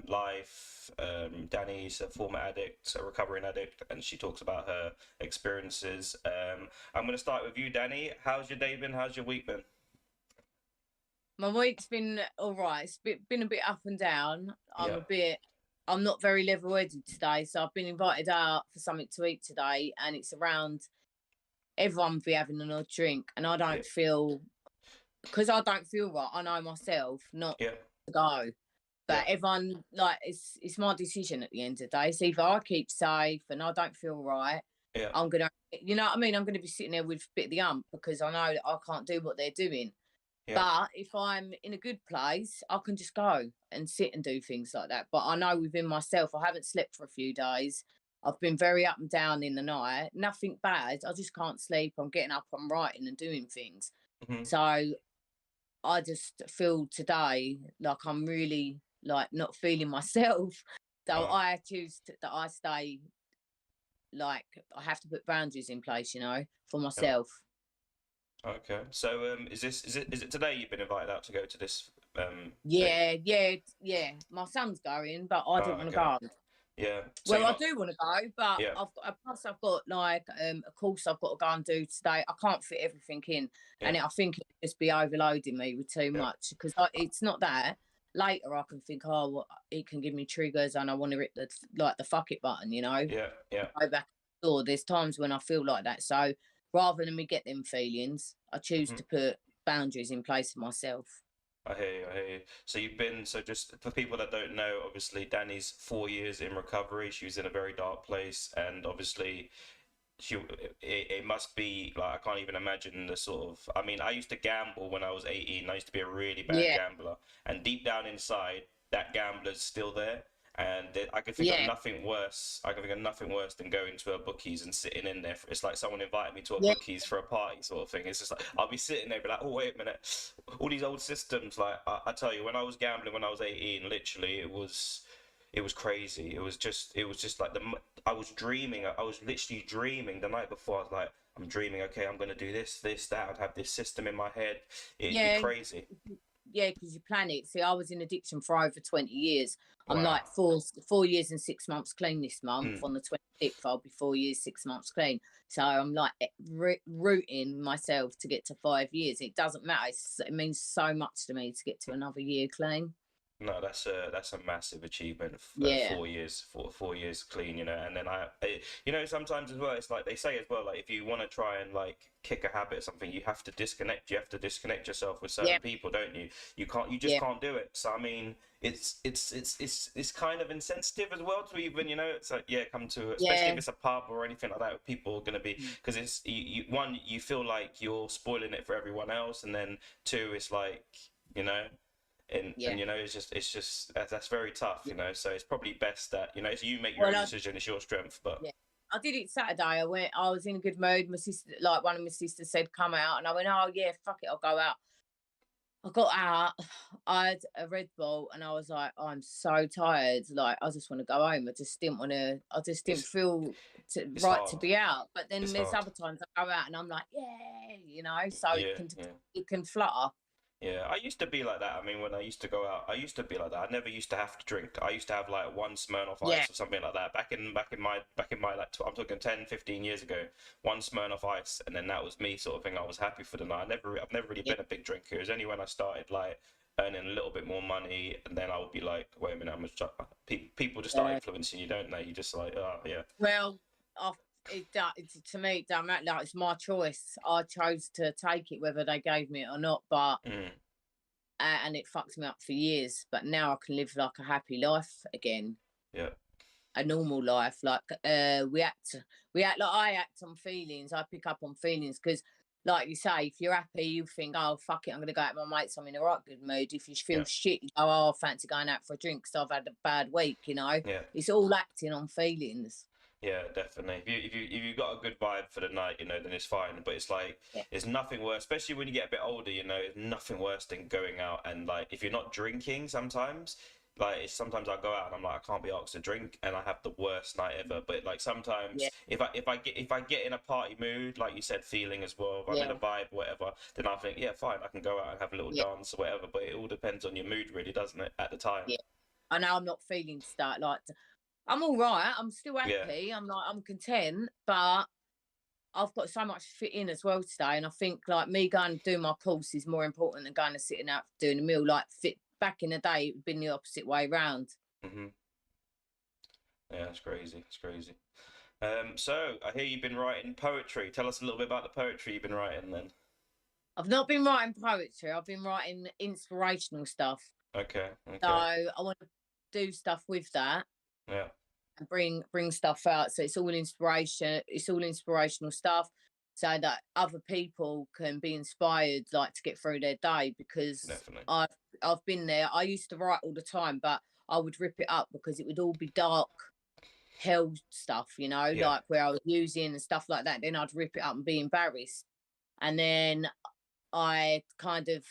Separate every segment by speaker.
Speaker 1: life. Danny's a former addict, a recovering addict, and she talks about her experiences. I'm going to start with you, Danny. How's your day been? How's your week been?
Speaker 2: My week's been all right. Been a bit up and down.
Speaker 1: Yeah,
Speaker 2: I'm not very level-headed today, so I've been invited out for something to eat today, and it's around everyone be having an odd drink, and I
Speaker 1: yeah,
Speaker 2: don't feel because I don't feel right. I know myself not
Speaker 1: yeah,
Speaker 2: to go,
Speaker 1: yeah,
Speaker 2: but everyone like it's my decision at the end of the day. So if I keep safe and I don't feel right,
Speaker 1: yeah.
Speaker 2: I'm gonna, you know what I mean. I'm gonna be sitting there with a bit of the ump because I know that I can't do what they're doing.
Speaker 1: Yeah.
Speaker 2: But if I'm in a good place, I can just go and sit and do things like that. But I know within myself, I haven't slept for a few days. I've been very up and down in the night. Nothing bad. I just can't sleep. I'm getting up, I'm writing and doing things.
Speaker 1: Hmm.
Speaker 2: So I just feel today like I'm really like not feeling myself. So
Speaker 1: Oh,
Speaker 2: I choose that I stay like I have to put boundaries in place, for
Speaker 1: yeah.
Speaker 2: myself.
Speaker 1: Okay. So, is it today you've been invited out to go to this thing?
Speaker 2: Yeah, yeah, yeah. My son's going, but I didn't
Speaker 1: Oh,
Speaker 2: want to
Speaker 1: okay.
Speaker 2: go.
Speaker 1: Yeah. So
Speaker 2: Well,
Speaker 1: you're
Speaker 2: I
Speaker 1: not.
Speaker 2: do want to go, but
Speaker 1: Yeah.
Speaker 2: I've got like a course I've got to go and do today. I can't fit everything in,
Speaker 1: Yeah.
Speaker 2: and I think it'd just be overloading me with too
Speaker 1: Yeah.
Speaker 2: much because it's not that. Later, I can think, oh, well, it can give me triggers, and I want to hit the fuck it button,
Speaker 1: Yeah. Yeah.
Speaker 2: go back to the door. There's times when I feel like that, so rather than me get them feelings, I choose
Speaker 1: Hmm.
Speaker 2: to put boundaries in place for myself.
Speaker 1: I hear you. I hear you. So you've been, so just for people that don't know, obviously Danny's 4 years in recovery. She was in a very dark place, and obviously it must be like I can't even imagine the sort of. I mean, I used to gamble when I was 18. I used to be a really bad
Speaker 2: Yeah,
Speaker 1: gambler, and deep down inside, that gambler's still there. And I can think of
Speaker 2: yeah,
Speaker 1: nothing worse. I can think of nothing worse than going to a bookies and sitting in there. It's like someone invited me to a
Speaker 2: yeah,
Speaker 1: bookies for a party, sort of thing. It's just like I'll be sitting there, be like, oh wait a minute, all these old systems. Like I tell you, when I was gambling when I was 18, literally it was crazy. It was just like I was dreaming. I was literally dreaming the night before. I was like, I'm dreaming. Okay, I'm gonna do this, that. I'd have this system in my head. It'd be
Speaker 2: yeah.
Speaker 1: crazy.
Speaker 2: Yeah, because you plan it. See, I was in addiction for over 20 years. I'm
Speaker 1: Wow.
Speaker 2: like 4 years and 6 months clean this month.
Speaker 1: Mm.
Speaker 2: On the 26th, I'll be 4 years, 6 months clean. So I'm like rooting myself to get to 5 years. It doesn't matter. It means so much to me to get to another year clean.
Speaker 1: No, that's a massive achievement.
Speaker 2: Yeah,
Speaker 1: 4 years, 4 years clean, and then sometimes as well, it's like they say as well, like if you want to try and like kick a habit or something, you have to disconnect. You have to disconnect yourself with certain
Speaker 2: yeah,
Speaker 1: people, don't you? You just
Speaker 2: yeah,
Speaker 1: can't do it. So I mean, it's kind of insensitive as well to even, it's like yeah, come to, especially
Speaker 2: yeah,
Speaker 1: if it's a pub or anything like that. People are gonna be
Speaker 2: mm,
Speaker 1: because it's one, you feel like you're spoiling it for everyone else, and then two, it's like you know and
Speaker 2: yeah.
Speaker 1: it's just that's very tough, so it's probably best that it's you make your
Speaker 2: Well,
Speaker 1: own decision, it's your strength, but
Speaker 2: yeah. I did it Saturday. I was in a good mood. My sister, like one of my sisters said, come out. And I went, oh, yeah, fuck it, I'll go out. I got out. I had a Red Bull, and I was like, oh, I'm so tired. Like, I just want to go home. I just didn't want to. I just didn't
Speaker 1: it's
Speaker 2: feel
Speaker 1: it's
Speaker 2: right to
Speaker 1: hard,
Speaker 2: be out. But then
Speaker 1: it's
Speaker 2: there's
Speaker 1: hard.
Speaker 2: other times I go out, and I'm like, yeah, So
Speaker 1: Yeah, yeah.
Speaker 2: it can flutter.
Speaker 1: Yeah, I used to be like that. I mean, when I used to go out, I used to be like that. I never used to have to drink. I used to have like one Smirnoff
Speaker 2: Yeah,
Speaker 1: Ice or something like that. Back in my like I'm talking 10, 15 years ago. One Smirnoff Ice, and then that was me, sort of thing. I was happy for the night. I've never really
Speaker 2: yeah,
Speaker 1: been a big drinker. It was only when I started like earning a little bit more money, and then I would be like, wait a minute, I'm just people just start
Speaker 2: yeah.
Speaker 1: influencing you, don't they? You just like, oh yeah,
Speaker 2: Well, I, to me, it don't matter. Like, it's my choice. I chose to take it, whether they gave me it or not. But
Speaker 1: mm,
Speaker 2: and it fucked me up for years. But now I can live like a happy life again,
Speaker 1: yeah,
Speaker 2: a normal life. Like we act like I act on feelings. I pick up on feelings because, like you say, if you're happy, you think, oh fuck it, I'm gonna go out with my mates. I'm in a right good mood. If you feel
Speaker 1: yeah,
Speaker 2: shit, you go, oh, I fancy going out for a drink because I've had a bad week.
Speaker 1: yeah.
Speaker 2: It's all acting on feelings.
Speaker 1: Yeah, definitely. If you got a good vibe for the night, then it's fine. But it's like
Speaker 2: Yeah,
Speaker 1: there's nothing worse, especially when you get a bit older. It's nothing worse than going out and like if you're not drinking. Sometimes, like sometimes I go out and I'm like I can't be asked to drink, and I have the worst night ever. But like
Speaker 2: yeah,
Speaker 1: sometimes if I get in a party mood, like you said, feeling as well, if I'm in a
Speaker 2: yeah,
Speaker 1: vibe, whatever, then I think yeah, fine, I can go out and have a little
Speaker 2: yeah,
Speaker 1: dance or whatever. But it all depends on your mood, really, doesn't it? At the time.
Speaker 2: yeah. I know I'm not feeling stuck. Like, I'm all right. I'm still
Speaker 1: Yeah,
Speaker 2: happy. I'm content, but I've got so much to fit in as well today. And I think like me going and doing my course is more important than going and sitting out doing a meal. Like fit back in the day, it would have been the opposite way round.
Speaker 1: hmm yeah, it's crazy. It's crazy. So I hear you've been writing poetry. Tell us a little bit about the poetry you've been writing then.
Speaker 2: I've not been writing poetry. I've been writing inspirational stuff.
Speaker 1: Okay,
Speaker 2: So
Speaker 1: okay,
Speaker 2: I want to do stuff with that
Speaker 1: yeah,
Speaker 2: and bring stuff out. So it's all inspiration. It's all inspirational stuff, so that other people can be inspired, like to get through their day. Because
Speaker 1: definitely.
Speaker 2: I've been there. I used to write all the time, but I would rip it up because it would all be dark hell stuff,
Speaker 1: Yeah,
Speaker 2: like where I was using and stuff like that. Then I'd rip it up and be embarrassed. And then I kind of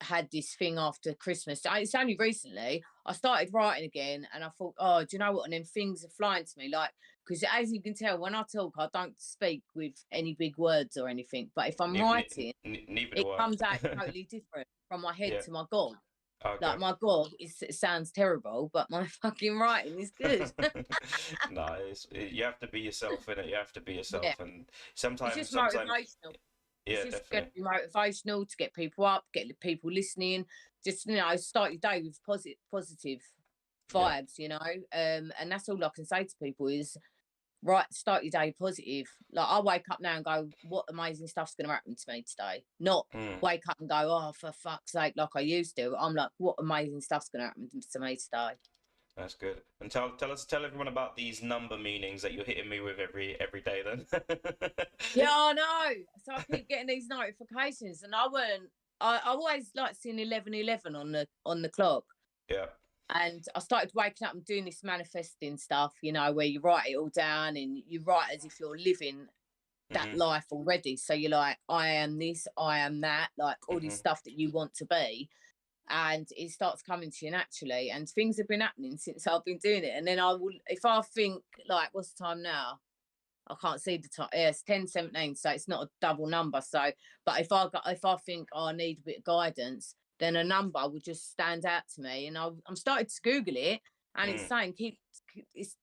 Speaker 2: had this thing after Christmas. It's only recently I started writing again, and I thought, oh, do you know what? And then things are flying to me, like because as you can tell, when I talk, I don't speak with any big words or anything. But if I'm writing,
Speaker 1: neither
Speaker 2: it
Speaker 1: do I.
Speaker 2: comes out totally different from my head
Speaker 1: Yeah,
Speaker 2: to my God.
Speaker 1: okay.
Speaker 2: Like my God, it sounds terrible, but my fucking writing is good.
Speaker 1: No, you have to be yourself in it. You have to be
Speaker 2: Yeah,
Speaker 1: yourself, and
Speaker 2: it's
Speaker 1: sometimes,
Speaker 2: just
Speaker 1: sometimes,
Speaker 2: motivational. It's
Speaker 1: yeah,
Speaker 2: just going to
Speaker 1: definitely,
Speaker 2: be motivational to get people up, get the people listening. Just start your day with positive
Speaker 1: yeah.
Speaker 2: vibes. And that's all I can say to people is right. Start your day positive. Like I wake up now and go, what amazing stuff's going to happen to me today? Not
Speaker 1: Mm.
Speaker 2: wake up and go, oh for fuck's sake, like I used to. I'm like, what amazing stuff's going to happen to me today?
Speaker 1: That's good. And tell everyone about these number meanings that you're hitting me with every day then.
Speaker 2: Yeah, I know. So I keep getting these notifications, and I always like seeing 11:11 on the clock.
Speaker 1: Yeah.
Speaker 2: And I started waking up and doing this manifesting stuff, where you write it all down and you write as if you're living that
Speaker 1: hmm
Speaker 2: life already. So you're like, I am this, I am that, like all this
Speaker 1: hmm
Speaker 2: stuff that you want to be. And it starts coming to you naturally. And things have been happening since I've been doing it. And then if I think, like, what's the time now? I can't see the time. Yeah, it's 10:17, so it's not a double number. So, but if I think, oh, I need a bit of guidance, then a number will just stand out to me, and I'm started to Google it, and it's
Speaker 1: Mm.
Speaker 2: saying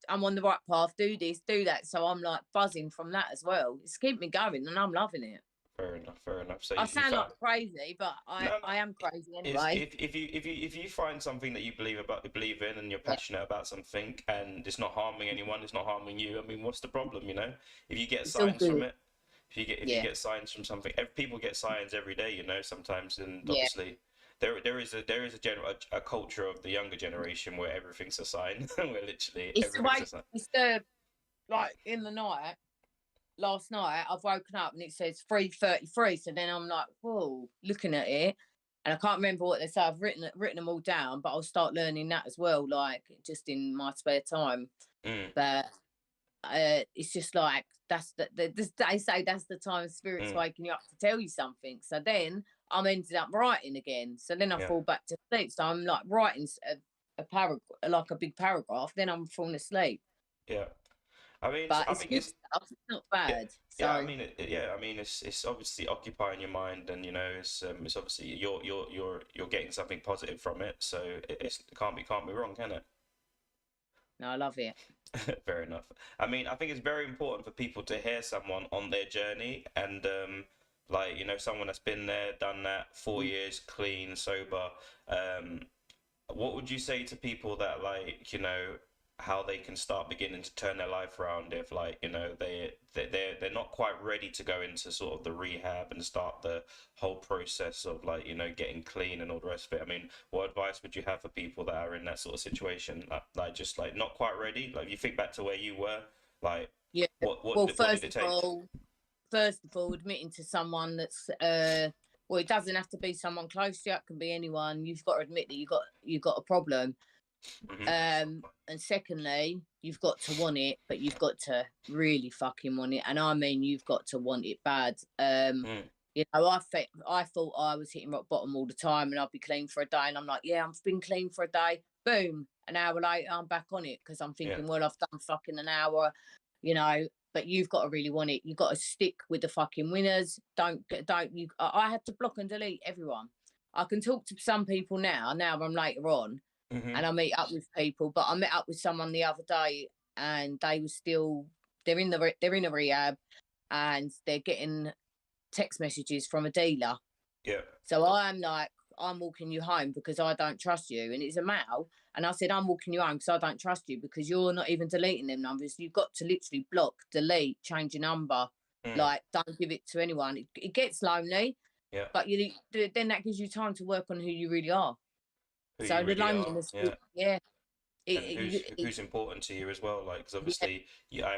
Speaker 2: I'm on the right path. Do this, do that. So I'm like buzzing from that as well. It's keeping me going, and I'm loving it.
Speaker 1: Fair enough. Fair enough. So
Speaker 2: I
Speaker 1: you
Speaker 2: sound like
Speaker 1: found
Speaker 2: crazy, but
Speaker 1: no, no.
Speaker 2: I am crazy
Speaker 1: Is
Speaker 2: anyway.
Speaker 1: if you find something that you believe in and you're
Speaker 2: Yeah,
Speaker 1: passionate about something and it's not harming anyone, it's not harming you. I mean, what's the problem, you know? If you get
Speaker 2: it's all
Speaker 1: signs from
Speaker 2: good.
Speaker 1: it, if you
Speaker 2: Yeah,
Speaker 1: get signs from something, people get signs every day, you know, sometimes, and
Speaker 2: yeah.
Speaker 1: obviously there is a culture of the younger generation where everything's a sign, where literally
Speaker 2: It's the
Speaker 1: everything's a
Speaker 2: way.
Speaker 1: sign.
Speaker 2: It's the like in the night. Last night I've woken up and it says 3:33. So then I'm like, whoa, looking at it. And I can't remember what they say. I've written them all down, but I'll start learning that as well, like just in my spare time.
Speaker 1: Mm,
Speaker 2: But it's just like they say that's the time spirits
Speaker 1: mm,
Speaker 2: waking you up to tell you something. So then I'm ended up writing again. So then I
Speaker 1: yeah,
Speaker 2: fall back to sleep. So I'm like writing a paragraph, like a big paragraph. Then I'm falling asleep.
Speaker 1: yeah. I mean,
Speaker 2: But
Speaker 1: I
Speaker 2: it's
Speaker 1: think
Speaker 2: good
Speaker 1: it's
Speaker 2: stuff. It's not
Speaker 1: yeah,
Speaker 2: bad.
Speaker 1: yeah. I
Speaker 2: So
Speaker 1: mean, yeah. I mean, it's obviously occupying your mind, and you know, it's obviously you're getting something positive from it. So it can't be wrong, can it?
Speaker 2: no, I love it.
Speaker 1: Fair enough. I mean, I think it's very important for people to hear someone on their journey, and like you know, someone that's been there, done that, 4 years clean, sober. Um, what would you say to people that like you know how they can start beginning to turn their life around if like you know they're not quite ready to go into sort of the rehab and start the whole process of like you know getting clean and all the rest of it? I mean, what advice would you have for people that are in that sort of situation, like just like not quite ready? Like you think back to where you were, like
Speaker 2: Yeah.
Speaker 1: what
Speaker 2: Well,
Speaker 1: what did it take?
Speaker 2: first of all, admitting to someone that's well, it doesn't have to be someone close to you. It can be anyone. You've got to admit that you got a problem.
Speaker 1: hmm
Speaker 2: And secondly, you've got to want it, but you've got to really fucking want it. And I mean, you've got to want it bad.
Speaker 1: mm,
Speaker 2: I thought I was hitting rock bottom all the time, and I'd be clean for a day, and I'm like, yeah, I've been clean for a day. Boom, an hour later, I'm back on it because I'm
Speaker 1: yeah,
Speaker 2: thinking, well, I've done fucking an hour, you know. But you've got to really want it. You've got to stick with the fucking winners. Don't you? I had to block and delete everyone. I can talk to some people now. Now I'm later on, and I meet up with people. But I met up with someone the other day, and they were still they're in a rehab, and they're getting text messages from a dealer.
Speaker 1: Yeah.
Speaker 2: So I'm like, I'm walking you home because I don't trust you. And it's a male. And I said, I'm walking you home because I don't trust you because you're not even deleting them numbers. You've got to literally block, delete, change your number. Like, don't give it to anyone. It gets lonely,
Speaker 1: Yeah.
Speaker 2: but then that gives you time to work on who you really are.
Speaker 1: Who
Speaker 2: So
Speaker 1: you
Speaker 2: the
Speaker 1: really are.
Speaker 2: loneliness,
Speaker 1: Yeah.
Speaker 2: yeah.
Speaker 1: And who's important to you as well, like, because
Speaker 2: Yeah,
Speaker 1: obviously, yeah, I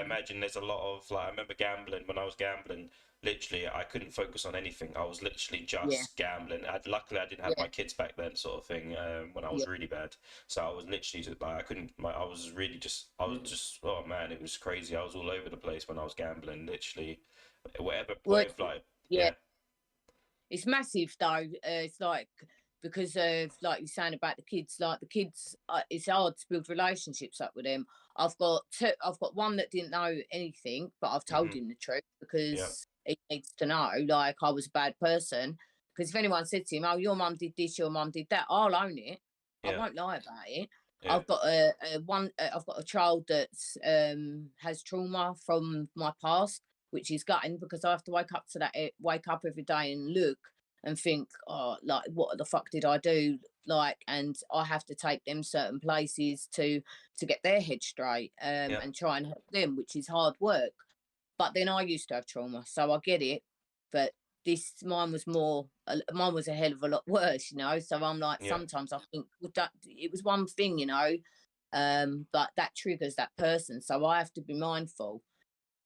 Speaker 1: imagine there's a lot of, like, I remember gambling. When I was gambling, literally I couldn't focus on anything. I was literally
Speaker 2: yeah,
Speaker 1: just gambling. Luckily I didn't have
Speaker 2: yeah,
Speaker 1: my kids back then, sort of thing, when I
Speaker 2: yeah.
Speaker 1: was really bad. So I was literally just, like, I couldn't, like, I was just, oh man, it was crazy. I was all over the place when I was gambling, literally whatever
Speaker 2: Well,
Speaker 1: point of, like,
Speaker 2: yeah.
Speaker 1: yeah.
Speaker 2: It's massive though. It's like because of like you're saying about the kids. Like the kids, it's hard to build relationships up with them. I've got two. I've got one that didn't know anything, but I've told
Speaker 1: Hmm.
Speaker 2: him the truth
Speaker 1: Yeah.
Speaker 2: because he needs to know. Like I was a bad person. Because if anyone said to him, "Oh, your mum did this, your mum did that," I'll own it. I
Speaker 1: Yeah.
Speaker 2: won't lie about it.
Speaker 1: Yeah.
Speaker 2: I've got I've got a child that's has trauma from my past, which is gutting because I have to wake up every day and look and think, oh, like what the fuck did I do? Like, and I have to take them certain places to get their head straight,
Speaker 1: Yeah.
Speaker 2: and try and help them, which is hard work. But then I used to have trauma, so I get it. But mine was a hell of a lot worse, you know. So I'm like,
Speaker 1: Yeah.
Speaker 2: sometimes I think, well, that it was one thing, you know, but that triggers that person, so I have to be mindful.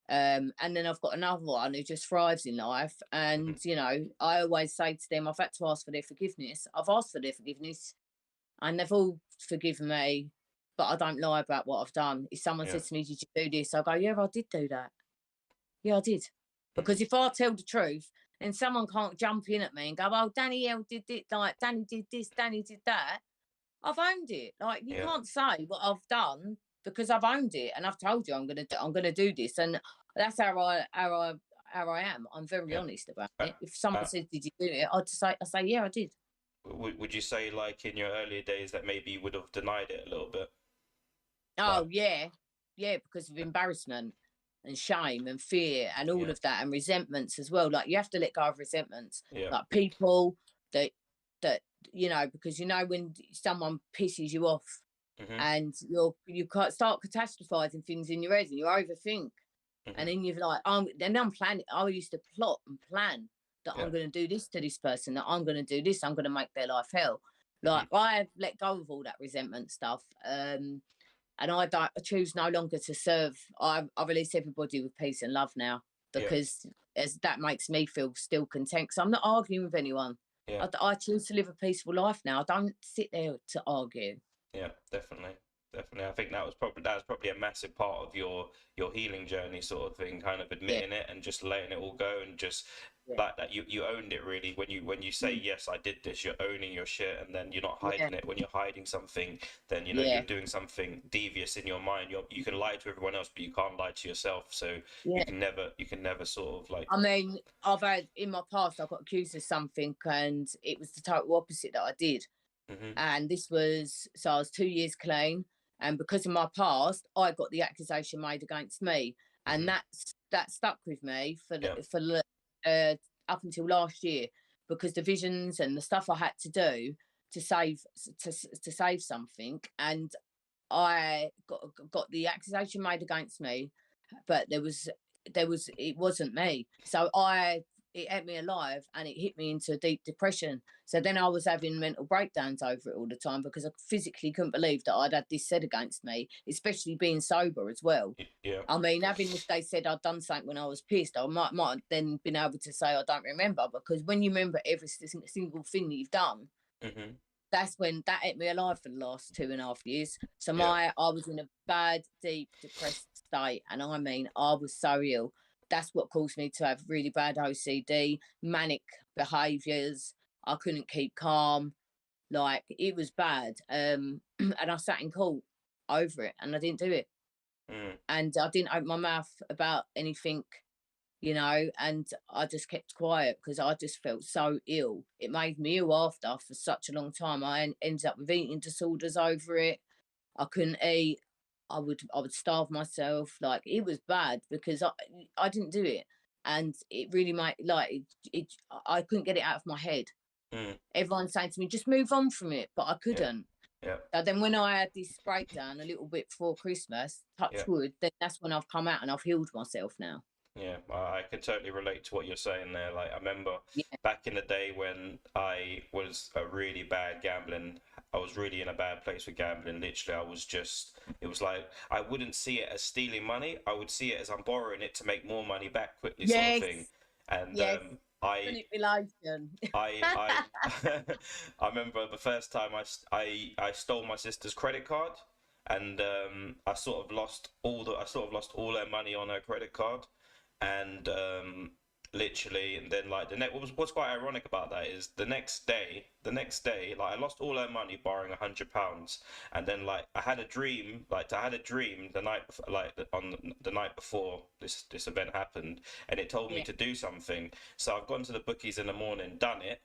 Speaker 2: And then I've got another one who just thrives in life.
Speaker 1: Hmm.
Speaker 2: And, you know, I always say to them, I've had to ask for their forgiveness. I've asked for their forgiveness and they've all forgiven me, but I don't lie about what I've done. If someone
Speaker 1: Yeah.
Speaker 2: says to me, did you do this? I go, yeah, I did do that. Yeah, I did.
Speaker 1: Hmm.
Speaker 2: Because if I tell the truth, then someone can't jump in at me and go, oh, Danielle did it, like Danny did this, Danny did that. I've owned it. Like you
Speaker 1: Yeah.
Speaker 2: can't say what I've done because I've owned it and I've told you I'm gonna do this. And that's how I am. I'm very
Speaker 1: Yeah.
Speaker 2: honest about
Speaker 1: Uh,
Speaker 2: it. If someone
Speaker 1: uh,
Speaker 2: says, did you do it? I say, yeah, I did.
Speaker 1: would you say, like, in your earlier days that maybe you would have denied it a little bit? Like,
Speaker 2: Oh yeah. Yeah, because of embarrassment and shame and fear and all
Speaker 1: yeah.
Speaker 2: of that and resentments as well. Like you have to let go of resentments.
Speaker 1: Yeah.
Speaker 2: Like people that that you know, because you know when someone pisses you off
Speaker 1: Hmm.
Speaker 2: and you can't start catastrophizing things in your head and you overthink, and
Speaker 1: Hmm.
Speaker 2: then you're like, then I'm planning. I used to plot and plan that
Speaker 1: Yeah.
Speaker 2: I'm going to do this to this person, that I'm going to do this, I'm going to make their life hell.
Speaker 1: Hmm.
Speaker 2: Like I let go of all that resentment stuff, and I choose no longer to serve. I release everybody with peace and love now
Speaker 1: Yeah.
Speaker 2: because as that makes me feel still content. So I'm not arguing with anyone.
Speaker 1: Yeah.
Speaker 2: I choose to live a peaceful life now. I don't sit there to argue.
Speaker 1: Yeah. Definitely. Definitely. I think that was probably a massive part of your healing journey, sort of thing. Kind of
Speaker 2: Yeah,
Speaker 1: admitting it and just letting it all go, and just
Speaker 2: yeah,
Speaker 1: like that you owned it really. When you say,
Speaker 2: mm,
Speaker 1: yes, I did this, you're owning your shit, and then you're not
Speaker 2: yeah,
Speaker 1: hiding it. When you're hiding something, then you're
Speaker 2: yeah,
Speaker 1: doing something devious in your mind. You can lie to everyone else, but you can't lie to yourself. So
Speaker 2: yeah.
Speaker 1: you can never sort of like.
Speaker 2: I mean, I've had in my past, I got accused of something, and it was the total opposite that I did.
Speaker 1: Hmm.
Speaker 2: And this was so I was 2 years clean, and because of my past, I got the accusation made against me, and
Speaker 1: Hmm.
Speaker 2: that stuck with me
Speaker 1: Yeah.
Speaker 2: uh, up until last year because the visions and the stuff I had to do to save to save something, and I got the accusation made against me, but it wasn't me. So it ate me alive and it hit me into deep depression. So then I was having mental breakdowns over it all the time because I physically couldn't believe that I'd had this said against me, especially being sober as well.
Speaker 1: Yeah.
Speaker 2: I mean, having if they said I'd done something when I was pissed, I might have then been able to say I don't remember because when you remember every single thing that you've done,
Speaker 1: Hmm.
Speaker 2: that's when that ate me alive for the last 2.5 years. So
Speaker 1: Yeah.
Speaker 2: I was in a bad, deep, depressed state, and I mean, I was so ill. That's what caused me to have really bad OCD, manic behaviours. I couldn't keep calm. Like it was bad. And I sat in court over it, and I didn't do it,
Speaker 1: Mm.
Speaker 2: and I didn't open my mouth about anything and I just kept quiet because I just felt so ill. It made me ill after for such a long time. Ended up with eating disorders over it. I couldn't eat. I would starve myself. Like, it was bad because I didn't do it, and it really made, like, I couldn't get it out of my head.
Speaker 1: Mm.
Speaker 2: Everyone's saying to me, just move on from it, but I
Speaker 1: Yeah.
Speaker 2: couldn't.
Speaker 1: Yeah.
Speaker 2: So then when I had this breakdown a little bit before Christmas, touch
Speaker 1: Yeah.
Speaker 2: wood, then that's when I've come out and I've healed myself now.
Speaker 1: Yeah, I can totally relate to what you're saying there. Like, I remember
Speaker 2: Yeah.
Speaker 1: back in the day when I was a really bad gambling, I was really in a bad place with gambling. Literally, it was like, I wouldn't see it as stealing money. I would see it as I'm borrowing it to make more money back quickly, sort of
Speaker 2: Yes.
Speaker 1: thing. And
Speaker 2: Yes.
Speaker 1: I,
Speaker 2: Manipulation.
Speaker 1: I, I remember the first time I stole my sister's credit card, and I sort of lost all her money on her credit card, and literally, and then like what's quite ironic about that is the next day, like I lost all her money borrowing £100, and then like I had a dream the night on the night before this event happened, and it told me
Speaker 2: Yeah.
Speaker 1: to do something. So I've gone to the bookies in the morning, done it.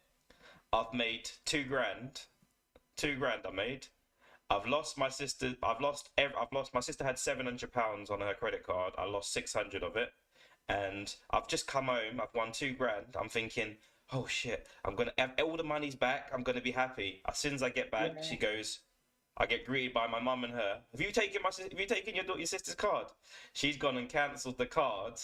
Speaker 1: I've made 2 grand. 2 grand I made. I've lost my sister. I've lost. My sister had £700 on her credit card. I lost 600 of it, and I've just come home. I've won 2 grand. I'm thinking, oh shit! I'm gonna have all the money's back. I'm gonna be happy. As soon as I get back,
Speaker 2: Yeah.
Speaker 1: she goes. I get greeted by my mum and her. Have you taken your sister's card? She's gone and cancelled the card.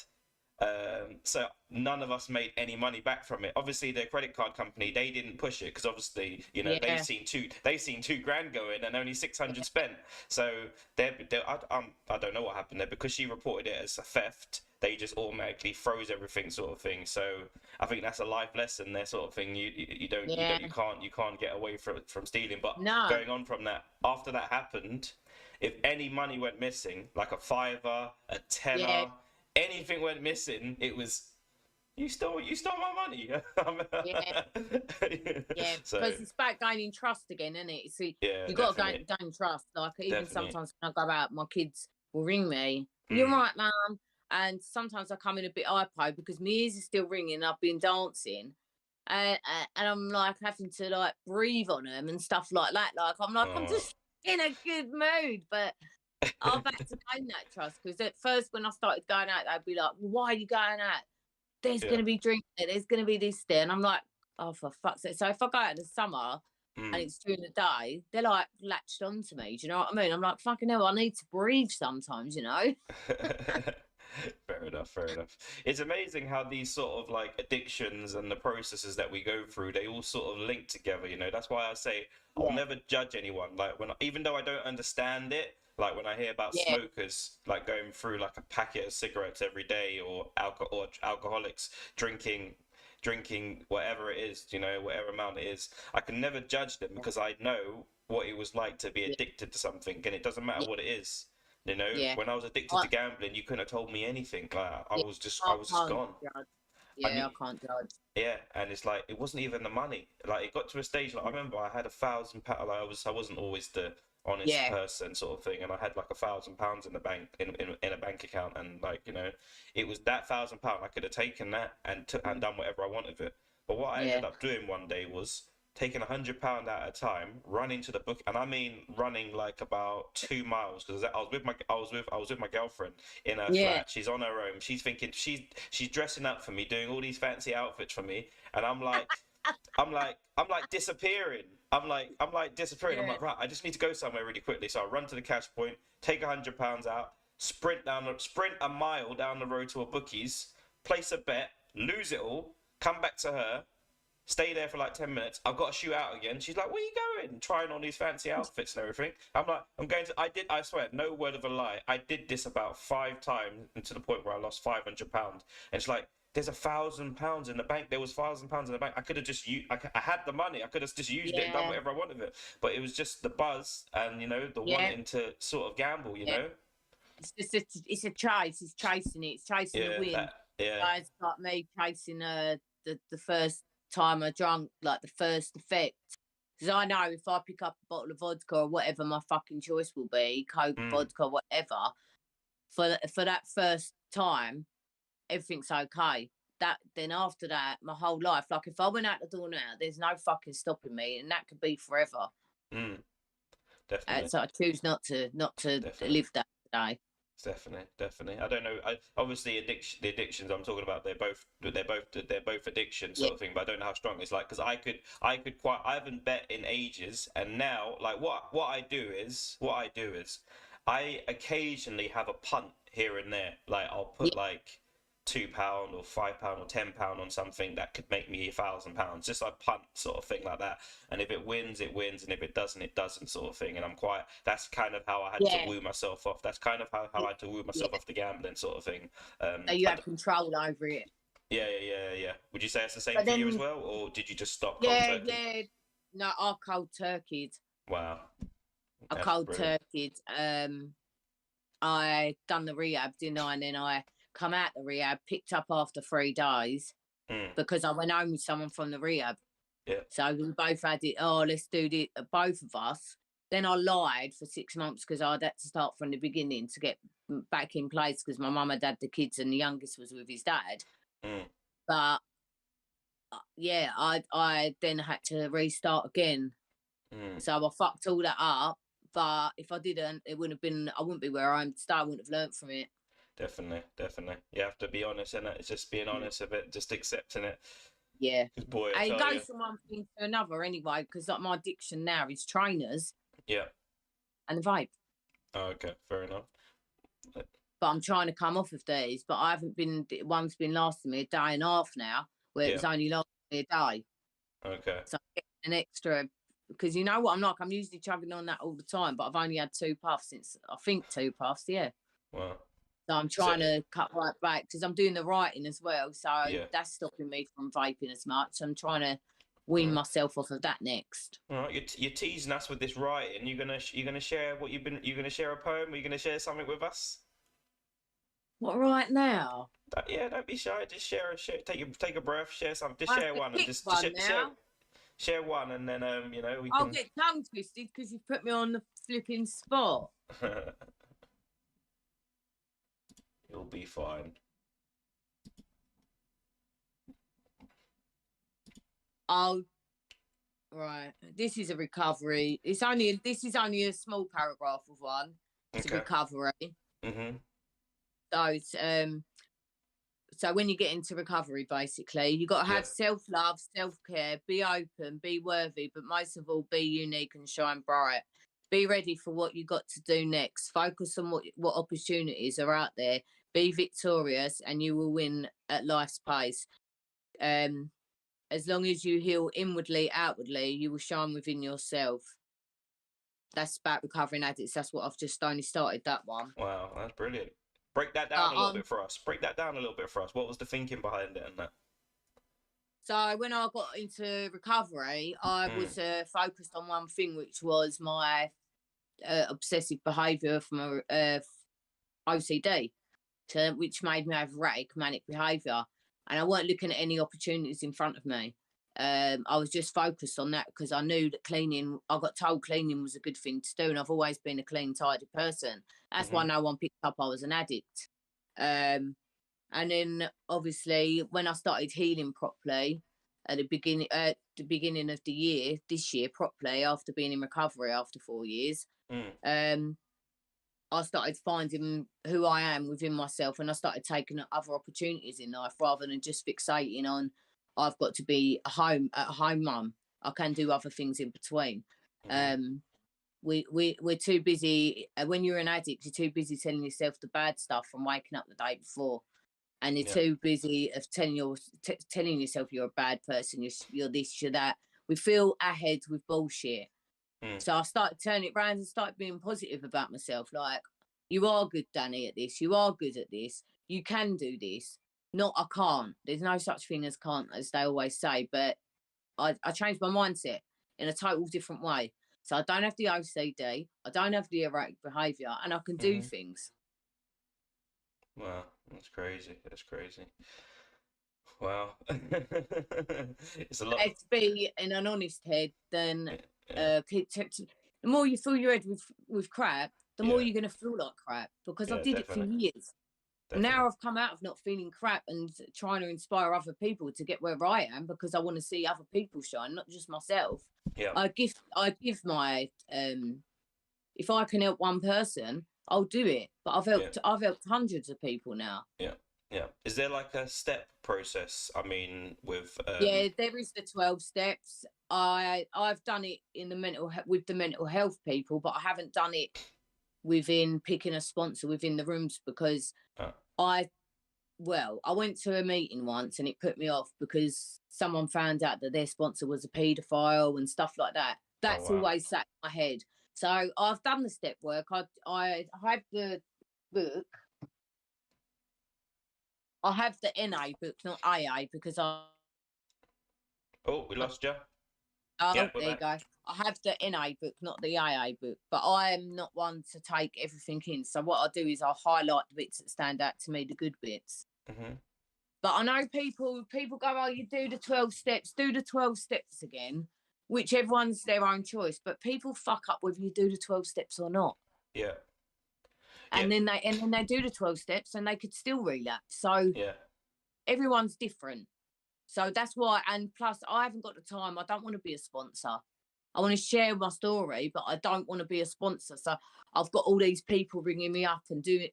Speaker 1: So none of us made any money back from it. Obviously, the credit card company, they didn't push it because obviously,
Speaker 2: Yeah.
Speaker 1: they've seen 2 grand go in and only 600 spent. So I don't know what happened there, because she reported it as a theft. They just automatically froze everything, sort of thing. So I think that's a life lesson there, sort of thing.
Speaker 2: Yeah.
Speaker 1: You can't get away from stealing. But
Speaker 2: No.
Speaker 1: going on from that, after that happened, if any money went missing, like a fiver, a tenner.
Speaker 2: Yeah.
Speaker 1: Anything went missing, it was you stole my money.
Speaker 2: Yeah. Yeah,
Speaker 1: So
Speaker 2: because it's about gaining trust again, isn't it? See,
Speaker 1: yeah,
Speaker 2: you got to
Speaker 1: definitely,
Speaker 2: gain trust. Like, even
Speaker 1: definitely.
Speaker 2: sometimes when I go out, my kids will ring me. You're
Speaker 1: Mm,
Speaker 2: right, mum. And sometimes I come in a bit hypo because my ears are still ringing. I've been dancing, and I'm like having to like breathe on them and stuff like that. Like, I'm
Speaker 1: oh.
Speaker 2: just in a good mood, but I've had to gain that trust because at first when I started going out, they'd be like, well, "Why are you going out? There's
Speaker 1: Yeah.
Speaker 2: going to be drinking there. There's going to be this there," and I'm like, "Oh, for fuck's sake!" So if I go out in the summer and
Speaker 1: Mm.
Speaker 2: it's during the day, they're like latched onto me. Do you know what I mean? I'm like, fucking hell, I need to breathe sometimes.
Speaker 1: Fair enough, fair enough. It's amazing how these sort of like addictions and the processes that we go through, they all sort of link together, That's why I say I'll
Speaker 2: Yeah.
Speaker 1: never judge anyone. Like, even though I don't understand it, like when I hear about
Speaker 2: Yeah.
Speaker 1: smokers like going through like a packet of cigarettes every day, or alcoholics drinking whatever it is, whatever amount it is, I can never judge them because I know what it was like to be
Speaker 2: Yeah.
Speaker 1: addicted to something, and it doesn't matter
Speaker 2: Yeah.
Speaker 1: what it is.
Speaker 2: Yeah.
Speaker 1: When I was addicted
Speaker 2: I,
Speaker 1: to gambling, you couldn't have told me anything. Like, I
Speaker 2: yeah.
Speaker 1: was just, I
Speaker 2: I
Speaker 1: was just
Speaker 2: can't
Speaker 1: gone.
Speaker 2: judge.
Speaker 1: I
Speaker 2: Yeah,
Speaker 1: need,
Speaker 2: I can't judge.
Speaker 1: yeah, and it's like it wasn't even the money. Like, it got to a stage. Like, I remember I had £1,000. Like, I wasn't always the honest
Speaker 2: Yeah.
Speaker 1: person, sort of thing, and I had like £1,000 in the bank, in a bank account, and like, it was that £1,000. I could have taken that and done whatever I wanted with it. But what I
Speaker 2: Yeah.
Speaker 1: ended up doing one day was taking £100 at a time, running to the book, and I mean running like about 2 miles, because I was with my girlfriend in her
Speaker 2: Yeah.
Speaker 1: flat. She's on her own. She's thinking she's dressing up for me, doing all these fancy outfits for me, and I'm like disappearing. I'm like disappearing. I'm
Speaker 2: Yeah.
Speaker 1: like, right, I just need to go somewhere really quickly. So I run to the cash point, take £100 out, sprint a mile down the road to a bookies, place a bet, lose it all, come back to her, stay there for like 10 minutes. I've got to shoot out again. She's like, where are you going? Trying on these fancy outfits and everything. I'm like, I swear, no word of a lie. I did this about 5 times, and to the point where I lost £500. And it's like, there's £1,000 in the bank. There was £1,000 in the bank. I could have just I had the money. I could have just used it and done
Speaker 2: Yeah.
Speaker 1: whatever I wanted with it. But it was just the buzz and, the
Speaker 2: Yeah.
Speaker 1: wanting to sort of gamble,
Speaker 2: Yeah. It's just it's a chase. It's chasing it. It's chasing the
Speaker 1: Yeah,
Speaker 2: win.
Speaker 1: yeah.
Speaker 2: Guys like me chasing the first time I drunk, like the first effect. Because I know if I pick up a bottle of vodka or whatever my fucking choice will be, Coke,
Speaker 1: Mm,
Speaker 2: vodka, whatever, for that first time, everything's okay. Then after that, my whole life, like if I went out the door now, there's no fucking stopping me, and that could be forever.
Speaker 1: Mm, definitely,
Speaker 2: So I choose not to
Speaker 1: definitely.
Speaker 2: live that day.
Speaker 1: Definitely, definitely. I don't know. Obviously, the addictions I'm talking about, they're both addiction
Speaker 2: Yeah,
Speaker 1: sort of thing. But I don't know how strong it's like because I haven't bet in ages, and now like what I do is, I occasionally have a punt here and there. Like I'll
Speaker 2: yeah,
Speaker 1: put like £2 or £5 or £10 on something that could make me £1,000, just like punt sort of thing like that. And if it wins, it wins, and if it doesn't, it doesn't sort of thing. And that's kind of how I had to
Speaker 2: yeah,
Speaker 1: woo myself off. That's kind of how I had to woo
Speaker 2: yeah.
Speaker 1: myself off the gambling sort of thing.
Speaker 2: So you have control over it.
Speaker 1: Yeah, yeah, yeah, yeah. Would you say it's the same
Speaker 2: But
Speaker 1: for you as
Speaker 2: then,
Speaker 1: well, or did you just stop cold
Speaker 2: yeah,
Speaker 1: turkey?
Speaker 2: yeah. No, I cold turkeyed.
Speaker 1: Wow,
Speaker 2: I
Speaker 1: that's
Speaker 2: cold
Speaker 1: brilliant.
Speaker 2: turkeyed. I done the rehab, didn't I? And then I come out the rehab, picked up after 3 days
Speaker 1: Mm,
Speaker 2: because I went home with someone from the rehab.
Speaker 1: yeah,
Speaker 2: So we both had it. Oh, let's do it, both of us. Then I lied for 6 months because I'd had to start from the beginning to get back in place because my mum had had the kids and the youngest was with his dad.
Speaker 1: mm,
Speaker 2: But yeah, I then had to restart again.
Speaker 1: mm.
Speaker 2: So I fucked all that up. But if I didn't, it wouldn't have been. I wouldn't be where I am today. I wouldn't have learnt from it.
Speaker 1: Definitely, definitely. You have to be honest in it. It's just being
Speaker 2: Mm.
Speaker 1: honest of it, just accepting it.
Speaker 2: Yeah,
Speaker 1: 'Cause boy, I
Speaker 2: and it
Speaker 1: tell you,
Speaker 2: goes from one thing to another anyway. Because like my addiction now is trainers
Speaker 1: yeah.
Speaker 2: and vape.
Speaker 1: Oh, okay, fair enough.
Speaker 2: But I'm trying to come off of these. But I haven't been. One's been lasting me a day and a half now, where it
Speaker 1: Yeah,
Speaker 2: was only lasting me a day.
Speaker 1: okay.
Speaker 2: So I'm getting an extra. Because you know what I'm like. I'm usually chugging on that all the time, but I've only had 2 puffs since I think 2 puffs. Yeah.
Speaker 1: Well,
Speaker 2: So I'm
Speaker 1: so
Speaker 2: trying to cut right back because I'm doing the writing as well. So
Speaker 1: yeah.
Speaker 2: that's stopping me from vaping as much. So I'm trying to
Speaker 1: All
Speaker 2: wean
Speaker 1: right.
Speaker 2: myself off of that next.
Speaker 1: All right. You're teasing us with this writing. You're gonna share what you've been. You're gonna share a poem. Are you gonna share something with us?
Speaker 2: What right now?
Speaker 1: Yeah, don't be shy. Just share. Take a breath. Share something. Just
Speaker 2: I have
Speaker 1: share
Speaker 2: to
Speaker 1: one and
Speaker 2: pick
Speaker 1: just
Speaker 2: one now.
Speaker 1: share one and then we
Speaker 2: I'll
Speaker 1: can.
Speaker 2: get tongue twisted because you put me on the flipping spot.
Speaker 1: You'll be fine.
Speaker 2: Oh, right. This is a recovery. This is only a small paragraph of one. It's a
Speaker 1: Okay.
Speaker 2: recovery.
Speaker 1: Mhm.
Speaker 2: So it's so when you get into recovery, basically, you got to
Speaker 1: Yeah.
Speaker 2: have self-love, self-care, be open, be worthy, but most of all, be unique and shine bright. Be ready for what you got to do next. Focus on what opportunities are out there. Be victorious, and you will win at life's pace. Um, as long as you heal inwardly, outwardly, you will shine within yourself. That's about recovering addicts. That's what I've just only started that one.
Speaker 1: Wow, that's brilliant. Break that down a little
Speaker 2: Um,
Speaker 1: bit for us. Break that down a little bit for us. What was the thinking behind it and that?
Speaker 2: So when I got into recovery, I
Speaker 1: Mm.
Speaker 2: was focused on one thing, which was my obsessive behaviour from OCD, which made me have erratic manic behaviour, and I weren't looking at any opportunities in front of me. I was just focused on that because I knew that cleaning. I got told cleaning was a good thing to do, and I've always been a clean, tidy person. That's why
Speaker 1: Mhm.
Speaker 2: no one picked up I was an addict. Um, and then obviously when I started healing properly at the beginning of the year, this year properly, after being in recovery after 4 years,
Speaker 1: Mm.
Speaker 2: um, I started finding who I am within myself, and I started taking other opportunities in life rather than just fixating on I've got to be a home mum. I can do other things in between.
Speaker 1: Mhm.
Speaker 2: Um, we're too busy when you're an addict. You're too busy telling yourself the bad stuff from waking up the day before, and you're
Speaker 1: Yeah.
Speaker 2: too busy of telling yourself you're a bad person, you're this, you're that. We fill our heads with bullshit.
Speaker 1: Mm.
Speaker 2: So I started turning it around and started being positive about myself. Like, you are good, Danny, at this. You are good at this. You can do this. Not I can't. There's no such thing as can't, as they always say. But I changed my mindset in a total different way. So I don't have the OCD. I don't have the erratic behaviour, and I can do
Speaker 1: Mhm.
Speaker 2: things.
Speaker 1: Wow, that's crazy. That's crazy. Wow. It's a lot.
Speaker 2: Better to be in an honest head than
Speaker 1: Yeah. Yeah.
Speaker 2: the more you fill your head with crap, the more
Speaker 1: Yeah.
Speaker 2: you're going to feel like crap because I
Speaker 1: Yeah.
Speaker 2: did it for
Speaker 1: Definitely.
Speaker 2: years.
Speaker 1: definitely.
Speaker 2: Now I've come out of not feeling crap and trying to inspire other people to get where I am because I want to see other people shine, not just myself.
Speaker 1: Yeah,
Speaker 2: I give my if I can help one person, I'll do it. But
Speaker 1: yeah,
Speaker 2: I've helped hundreds of people now.
Speaker 1: yeah, yeah. Is there like a step process? I mean, with
Speaker 2: Yeah, there is the 12 steps. I've done it in with the mental health people, but I haven't done it within picking a sponsor within the rooms because
Speaker 1: uh,
Speaker 2: I I went to a meeting once and it put me off because someone found out that their sponsor was a paedophile and stuff like that.
Speaker 1: oh
Speaker 2: That's
Speaker 1: wow,
Speaker 2: always sat in my head. So I've done the step work. I have the book. I have the NA book, not AA, because
Speaker 1: oh, we lost you. Yeah,
Speaker 2: oh,
Speaker 1: we're
Speaker 2: there you
Speaker 1: back.
Speaker 2: go. I have the NA book, not the AA book, but I am not one to take everything in. So what I do is I highlight the bits that stand out to me, the good bits.
Speaker 1: Hmm.
Speaker 2: But I know people go, oh, you do the 12 steps, do the 12 steps again, which everyone's their own choice. But people fuck up whether you do the 12 steps or not.
Speaker 1: Yeah, yeah,
Speaker 2: And then they do the 12 steps and they could still relapse. So
Speaker 1: yeah.
Speaker 2: everyone's different. So that's why, and plus I haven't got the time. I don't want to be a sponsor. I want to share my story, but I don't want to be a sponsor. So I've got all these people ringing me up and doing.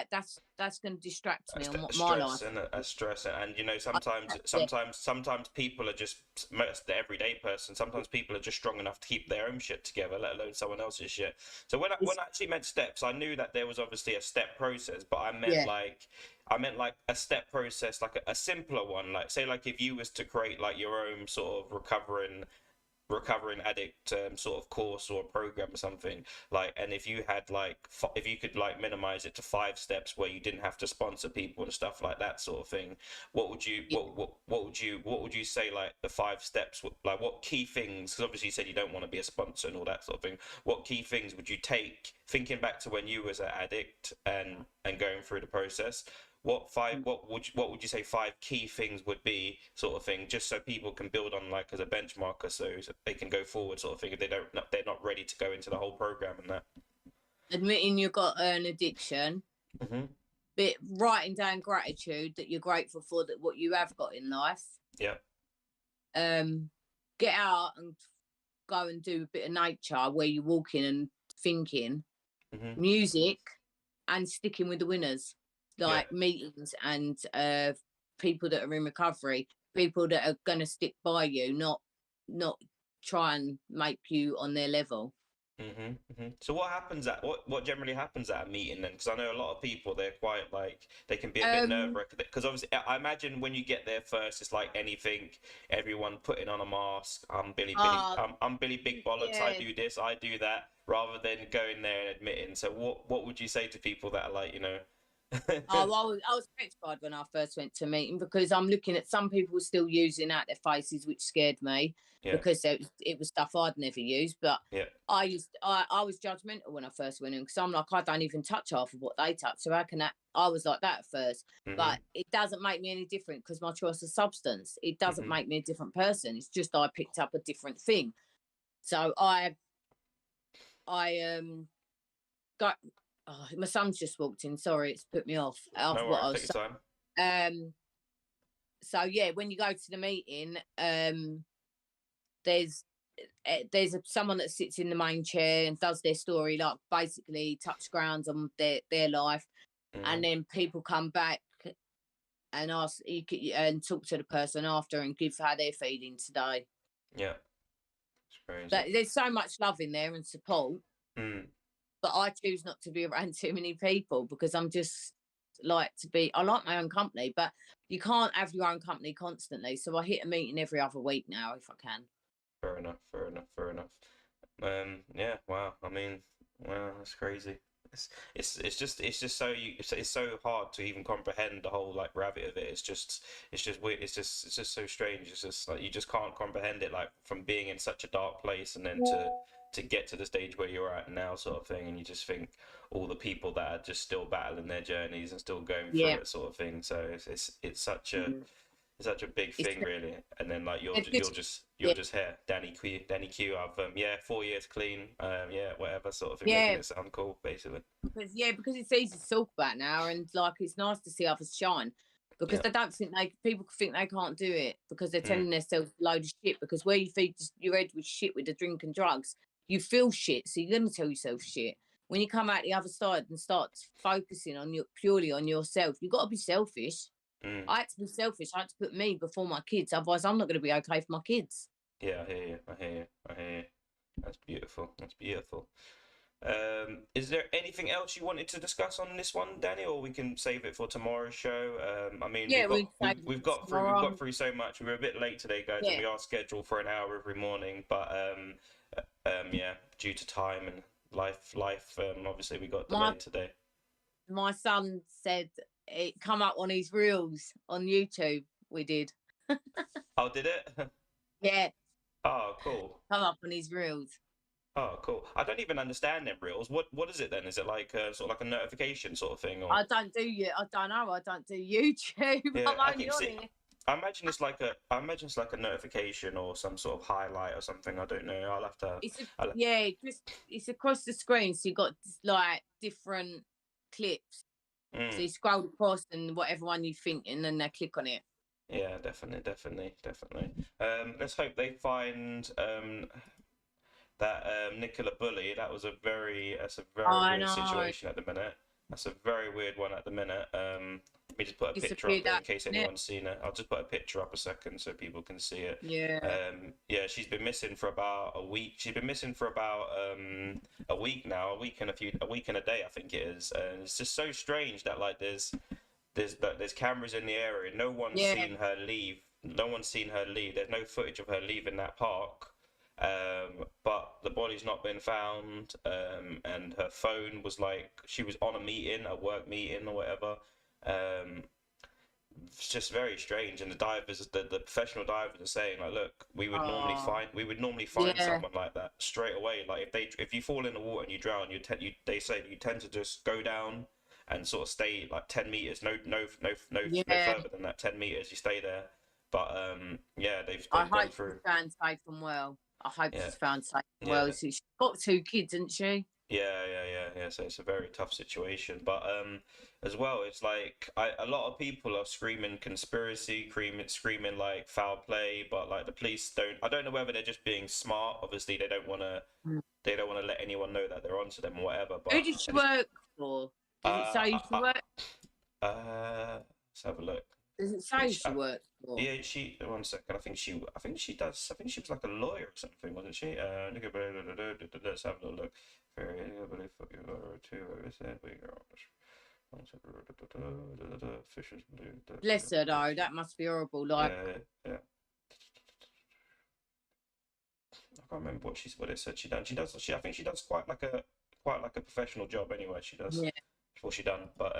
Speaker 2: That's going to distract me on
Speaker 1: A
Speaker 2: my
Speaker 1: stress
Speaker 2: life.
Speaker 1: and a stress, and you know,
Speaker 2: I, yeah,
Speaker 1: sometimes people are just most the everyday person. Sometimes people are just strong enough to keep their own shit together, let alone someone else's shit. So when I actually meant steps, I knew that there was obviously a step process, but
Speaker 2: yeah.
Speaker 1: I meant like a step process, like a simpler one. Like say, like if you was to create like your own sort of recovering addict sort of course or program or something, like, and if you had like if you could like minimize it to 5 steps where you didn't have to sponsor people and stuff like that sort of thing, what would you
Speaker 2: Yeah.
Speaker 1: what would you say like the 5 steps, like what key things, because obviously you said you don't want to be a sponsor and all that sort of thing, what key things would you take thinking back to when you was an addict and going through the process, what would you say 5 key things would be, sort of thing, just so people can build on like as a benchmarker, so they can go forward, sort of thing, if they're not ready to go into the whole program and that.
Speaker 2: Admitting you've got an addiction,
Speaker 1: Hmm.
Speaker 2: but writing down gratitude that you're grateful for that what you have got in life.
Speaker 1: Yeah.
Speaker 2: Get out and go and do a bit of nature where you're walking and thinking,
Speaker 1: Hmm.
Speaker 2: music, and sticking with the winners,
Speaker 1: Yeah.
Speaker 2: like meetings and people that are in recovery, people that are going to stick by you, not try and make you on their level.
Speaker 1: So what happens at what generally happens at a meeting then? Because I know a lot of people, they're quite like, they can be a bit nerve
Speaker 2: Um,
Speaker 1: wracking, because obviously I imagine when you get there first, it's like anything, everyone putting on a mask.
Speaker 2: uh,
Speaker 1: I'm Billy Big Bollocks. I
Speaker 2: yeah.
Speaker 1: do this, I do that, rather than going there and admitting. So what would you say to people that are like, you know?
Speaker 2: Oh, I was petrified when I first went to a meeting because I'm looking at some people still using out their faces, which scared me
Speaker 1: Yeah,
Speaker 2: because it was stuff I'd never used. But
Speaker 1: yeah,
Speaker 2: I was judgmental when I first went in because I'm like, I don't even touch half of what they touch. So how can that? I was like that at first,
Speaker 1: hmm
Speaker 2: but it doesn't make me any different because my choice of substance. It doesn't
Speaker 1: hmm
Speaker 2: make me a different person. It's just I picked up a different thing. So I got. Oh, my son's just walked in. Sorry, it's put me off after
Speaker 1: no
Speaker 2: what I
Speaker 1: worries,
Speaker 2: was
Speaker 1: take
Speaker 2: saying.
Speaker 1: your time.
Speaker 2: So yeah, when you go to the meeting, there's someone that sits in the main chair and does their story, like basically touch grounds on their life, and
Speaker 1: Hmm.
Speaker 2: then people come back and ask and talk to the person after and give how they're feeling today.
Speaker 1: Yeah, it's crazy.
Speaker 2: But there's so much love in there and support,
Speaker 1: Mm.
Speaker 2: but I choose not to be around too many people because I'm just like to be. I like my own company, but you can't have your own company constantly. So I hit a meeting every other week now if I can.
Speaker 1: Fair enough, fair enough, fair enough. Yeah, wow. I mean, wow, that's crazy. It's just so it's so hard to even comprehend the whole like gravity of it. It's just weird. It's just so strange. It's just like you just can't comprehend it, like from being in such a dark place and then to get to the stage where you're at now, sort of thing. And you just think all the people that are just still battling their journeys and still going through
Speaker 2: Yeah.
Speaker 1: it, sort of thing. So it's such a
Speaker 2: Mm.
Speaker 1: it's such a big
Speaker 2: It's,
Speaker 1: thing, really. And then like
Speaker 2: it's
Speaker 1: you're
Speaker 2: just,
Speaker 1: just
Speaker 2: yeah,
Speaker 1: here, Danny Q. I've yeah, 4 years clean, yeah, whatever, sort of thing, making
Speaker 2: yeah.
Speaker 1: it sound cool, basically.
Speaker 2: because it's easy to talk about now, and like it's nice to see others shine. Because
Speaker 1: Yeah.
Speaker 2: they don't think people think they can't do it because they're
Speaker 1: Mm.
Speaker 2: telling themselves a load of shit. Because where you feed your head with shit with the drink and drugs, you feel shit, so you're gonna tell yourself shit. When you come out the other side and start focusing on purely on yourself, you've got to be selfish.
Speaker 1: Mm.
Speaker 2: I had to be selfish. I had to put me before my kids. Otherwise, I'm not going to be okay for my kids.
Speaker 1: Yeah, I hear you. I hear you. I hear you. That's beautiful. That's beautiful. Is there anything else you wanted to discuss on this one, Danny, or we can save it for tomorrow's show? I mean,
Speaker 2: Yeah,
Speaker 1: we've got through so much. We were a bit late today, guys, and
Speaker 2: Yeah.
Speaker 1: we are scheduled for an hour every morning, but yeah, due to time and life, obviously we got delayed today.
Speaker 2: My son said it come up on his reels on YouTube. We did.
Speaker 1: Oh, did it?
Speaker 2: Yeah,
Speaker 1: Oh, cool.
Speaker 2: come up on his reels.
Speaker 1: Oh, cool. I don't even understand them reels. What is it then? Is it like sort of like a notification sort of thing, or?
Speaker 2: I don't know. I don't do YouTube.
Speaker 1: Yeah,
Speaker 2: I'm
Speaker 1: I
Speaker 2: only
Speaker 1: keep
Speaker 2: on
Speaker 1: seeing.
Speaker 2: it.
Speaker 1: I imagine it's like a notification or some sort of highlight or something. I don't know. I'll have to.
Speaker 2: It's across the screen, so you got like different clips. So you scroll across and whatever one you think, and then they click on it.
Speaker 1: Yeah, definitely. Let's hope they find that Nicola Bully. That's a very weird situation at the minute. That's a very weird one at the minute. Let me just put a picture up there in case anyone's seen it. I'll just put a picture up a second so people can see it.
Speaker 2: Yeah.
Speaker 1: Yeah, she's been missing for about a week. She's been missing for about a week now, a week and a day, I think it is. And it's just so strange that like there's cameras in the area. No one's seen her leave. No one's seen her leave. There's no footage of her leaving that park. But the body's not been found, and her phone was like she was on a work meeting or whatever. It's just very strange. And the professional divers are saying like, look, we would normally find someone like that straight away. Like if you fall in the water and you drown, they say you tend to just go down and sort of stay like 10 meters, no further than that 10 meters. You stay there. But they've gone through.
Speaker 2: I hope she's found safe and well. I hope she's found safe and
Speaker 1: Yeah.
Speaker 2: well. She's got 2 kids, hasn't she?
Speaker 1: Yeah. So it's a very tough situation, but as well, it's like a lot of people are screaming conspiracy, screaming like foul play, but like the police don't. I don't know whether they're just being smart. Obviously, they don't want to let anyone know that they're onto them or whatever. But
Speaker 2: who did she work for? Does it say she worked?
Speaker 1: Let's have a look.
Speaker 2: Does it say she worked for?
Speaker 1: Yeah, she. 1 second. I think she does. I think she was like a lawyer or something, wasn't she? Let's have a look.
Speaker 2: Bless her though. That must be horrible. Like.
Speaker 1: Yeah. I can't remember what it said she done. I think she does quite like a professional job anyway. She does. Yeah. What she done, but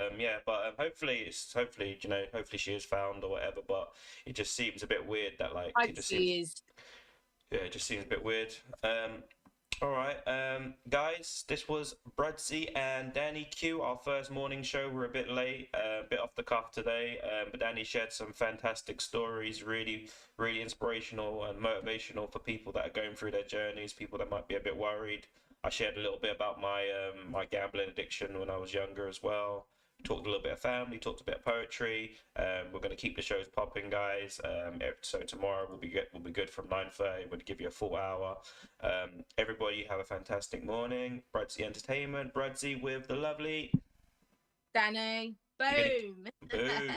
Speaker 1: hopefully she is found or whatever. But it just seems a bit weird that like it just seems a bit weird. All right, guys, this was Bruddc and Danny Q, our first morning show. We're a bit late, a bit off the cuff today, but Danny shared some fantastic stories, really, really inspirational and motivational for people that are going through their journeys, people that might be a bit worried. I shared a little bit about my my gambling addiction when I was younger as well. Talked a little bit of family, talked a bit of poetry. We're going to keep the shows popping, guys. So tomorrow will be good from 9:30. We'll give you a full hour. Everybody have a fantastic morning. Bruddc Entertainment, Bruddc with the lovely
Speaker 2: Danny. Boom.
Speaker 1: Boom.